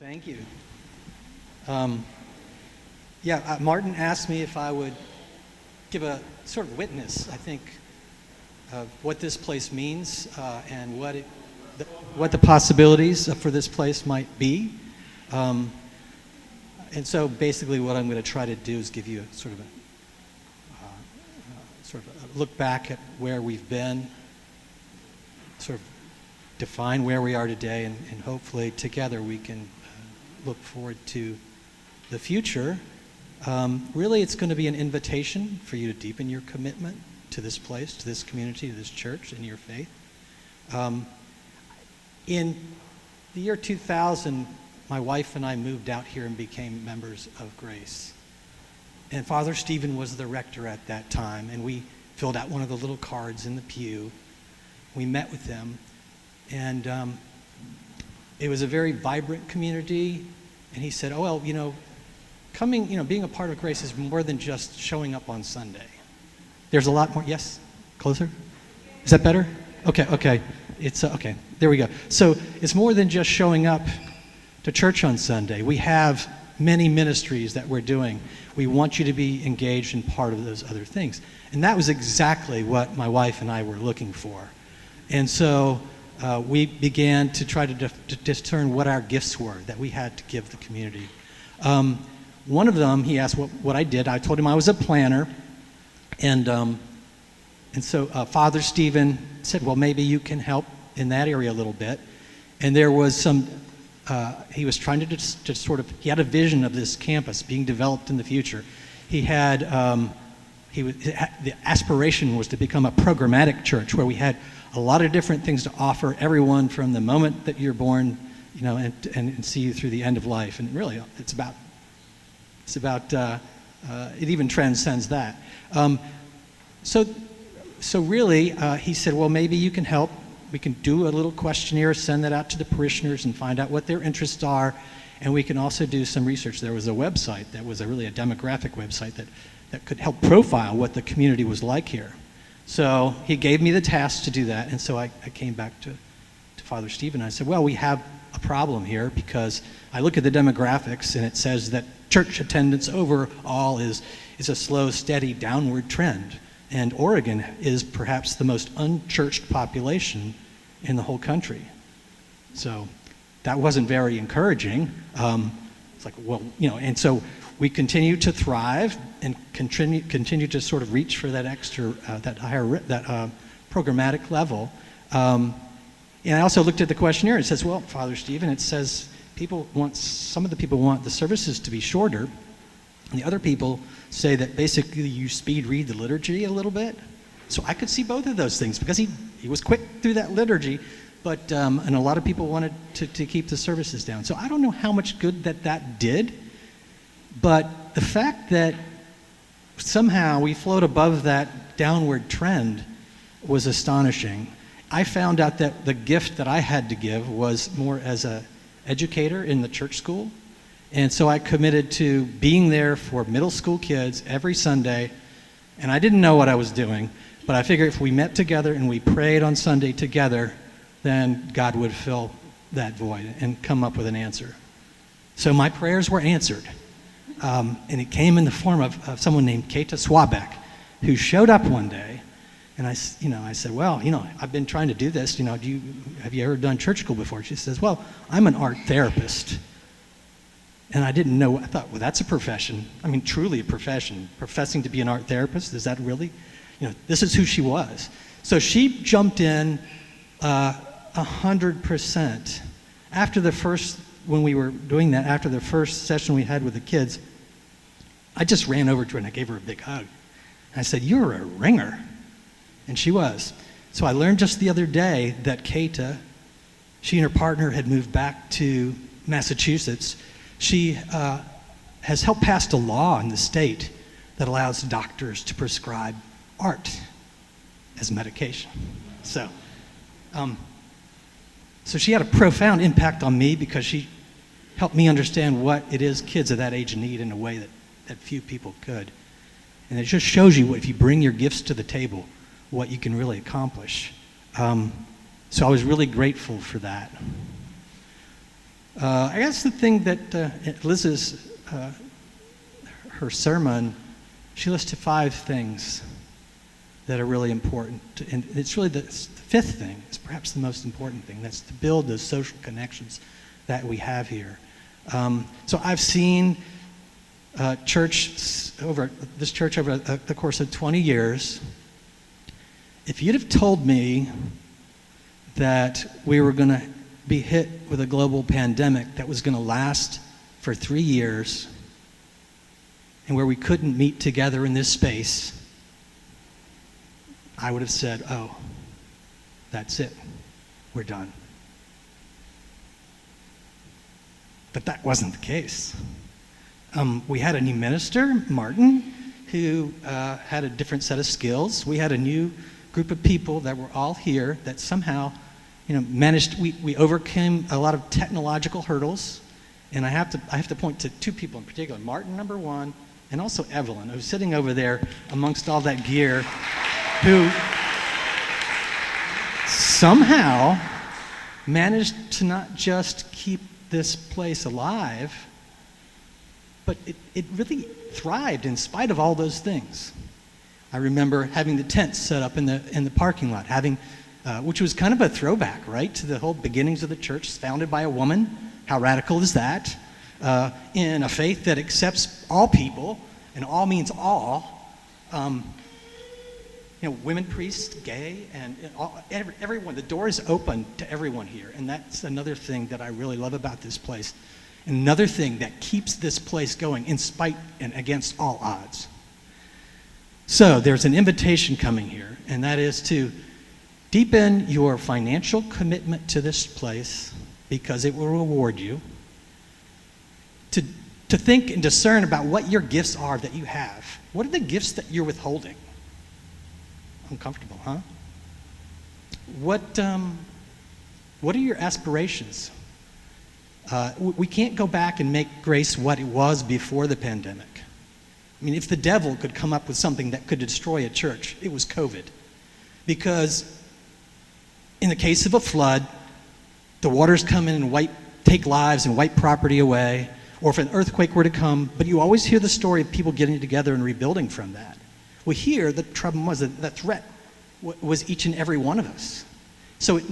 Thank you. Martin asked me if I would give a sort of witness, I think, of what this place means and what the possibilities for this place might be. And so basically what I'm going to try to do is give you a sort of a look back at where we've been, sort of define where we are today, and hopefully together we can look forward to the future. Really, it's going to be an invitation for you to deepen your commitment to this place, to this community, to this church, and your faith. In the year 2000, my wife and I moved out here and became members of Grace. And Father Stephen was the rector at that time, and we filled out one of the little cards in the pew. We met with them, and it was a very vibrant community. And he said, oh, well, being a part of Grace is more than just showing up on Sunday. There's a lot more. Yes? Closer? Is that better? Okay. It's okay. There we go. So it's more than just showing up to church on Sunday. We have many ministries that we're doing. We want you to be engaged in part of those other things. And that was exactly what my wife and I were looking for. And so we began to try to discern what our gifts were that we had to give the community. One of them, he asked what I did. I told him I was a planner. And so Father Stephen said, well, maybe you can help in that area a little bit. And there was some, he was trying to he had a vision of this campus being developed in the future. He had, the aspiration was to become a programmatic church where we had a lot of different things to offer everyone from the moment that you're born, and see you through the end of life. And really, it even transcends that. So really, he said, well, maybe you can help. We can do a little questionnaire, send that out to the parishioners and find out what their interests are. And we can also do some research. There was a website that was really a demographic website that could help profile what the community was like here. So he gave me the task to do that. And so I came back to Father Stephen. I said, well, we have a problem here because I look at the demographics and it says that church attendance overall is a slow, steady downward trend. And Oregon is perhaps the most unchurched population in the whole country. So that wasn't very encouraging. It's like, well, and so we continue to thrive and continue to sort of reach for that extra, that programmatic level. And I also looked at the questionnaire. It says, well, Father Stephen, it says some of the people want the services to be shorter, and the other people say that basically you speed read the liturgy a little bit. So I could see both of those things because he was quick through that liturgy, but and a lot of people wanted to keep the services down. So I don't know how much good that did, but the fact that somehow we float above that downward trend was astonishing. I found out that the gift that I had to give was more as an educator in the church school. And so I committed to being there for middle school kids every Sunday. And I didn't know what I was doing, but I figured if we met together and we prayed on Sunday together, then God would fill that void and come up with an answer. So my prayers were answered. And it came in the form of someone named Kata Swabek, who showed up one day. And I said, well, I've been trying to do this. Have you ever done church school before? She says, well, I'm an art therapist. And I didn't know. I thought, well, that's a profession. I mean, truly a profession. Professing to be an art therapist, is that really? This is who she was. So she jumped in 100%. When we were doing that, after the first session we had with the kids, I just ran over to her and I gave her a big hug. And I said, you're a ringer. And she was. So I learned just the other day that Kata, she and her partner had moved back to Massachusetts. She has helped pass a law in the state that allows doctors to prescribe art as medication. So she had a profound impact on me because she helped me understand what it is kids of that age need in a way that few people could. And it just shows you if you bring your gifts to the table, what you can really accomplish. So I was really grateful for that. I guess the thing that Liz's, her sermon, she listed 5 things that are really important. And it's really the 5th thing, is perhaps the most important thing. That's to build those social connections that we have here. So I've seen this church over the course of 20 years. If you'd have told me that we were going to be hit with a global pandemic that was going to last for 3 years and where we couldn't meet together in this space, I would have said, oh, that's it. We're done. But that wasn't the case. We had a new minister, Martin, who had a different set of skills. We had a new group of people that were all here that somehow, managed. We overcame a lot of technological hurdles, and I have to point to 2 people in particular: Martin, number 1, and also Evelyn, who's sitting over there amongst all that gear, who somehow managed to not just keep this place alive, but it really thrived in spite of all those things. I remember having the tents set up in the parking lot, which was kind of a throwback, right, to the whole beginnings of the church, founded by a woman. How radical is that? In a faith that accepts all people, and all means all. Women, priests, gay, and everyone. The door is open to everyone here, and that's another thing that I really love about this place. Another thing that keeps this place going in spite and against all odds. So there's an invitation coming here, and that is to deepen your financial commitment to this place because it will reward you. To think and discern about what your gifts are that you have. What are the gifts that you're withholding? Uncomfortable, huh? What are your aspirations? We can't go back and make grace what it was before the pandemic. I mean, if the devil could come up with something that could destroy a church, it was COVID. Because in the case of a flood, the waters come in and take lives and wipe property away, or if an earthquake were to come, but you always hear the story of people getting together and rebuilding from that. Well, here, the trouble was that the threat was each and every one of us. So it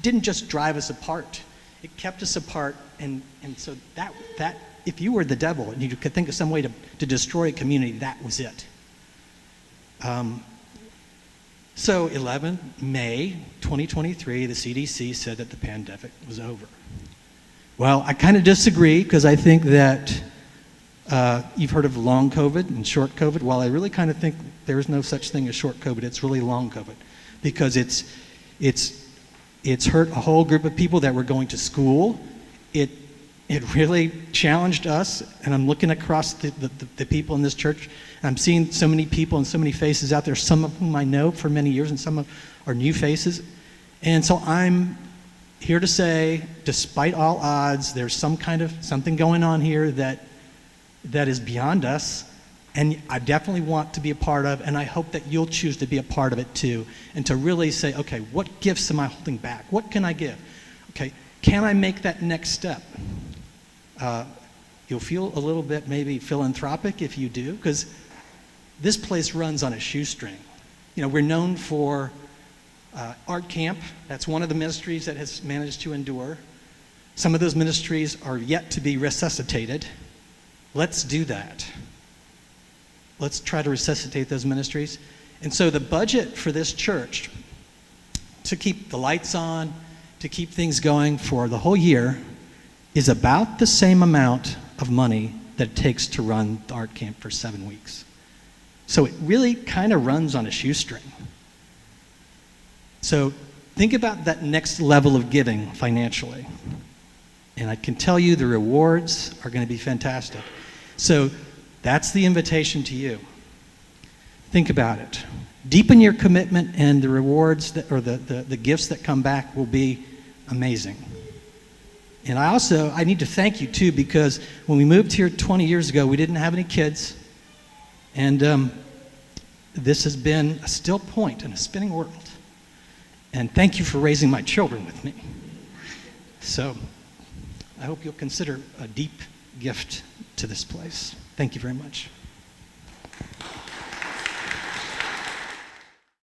didn't just drive us apart. It kept us apart, and so that if you were the devil and you could think of some way to destroy a community, that was it. So 11 May 2023, the CDC said that the pandemic was over. Well, I kind of disagree because I think that you've heard of long COVID and short COVID. While I really kind of think there is no such thing as short COVID, it's really long COVID because it's hurt a whole group of people that were going to school. It really challenged us, and I'm looking across the people in this church, and I'm seeing so many people and so many faces out there, some of whom I know for many years and some are new faces. And so I'm here to say, despite all odds, there's something going on here that is beyond us, and I definitely want to be a part of, and I hope that you'll choose to be a part of it too, and to really say, okay, what gifts am I holding back? What can I give? Okay, can I make that next step? You'll feel a little bit maybe philanthropic if you do, because this place runs on a shoestring. We're known for art camp. That's one of the ministries that has managed to endure. Some of those ministries are yet to be resuscitated. Let's do that. Let's try to resuscitate those ministries. And so the budget for this church to keep the lights on, to keep things going for the whole year is about the same amount of money that it takes to run the art camp for 7 weeks. So it really kind of runs on a shoestring. So think about that next level of giving financially. And I can tell you the rewards are going to be fantastic. So that's the invitation to you. Think about it. Deepen your commitment, and the rewards the gifts that come back will be amazing. And I need to thank you too, because when we moved here 20 years ago, we didn't have any kids. And this has been a still point in a spinning world. And thank you for raising my children with me. So I hope you'll consider a deep gift to this place. Thank you very much.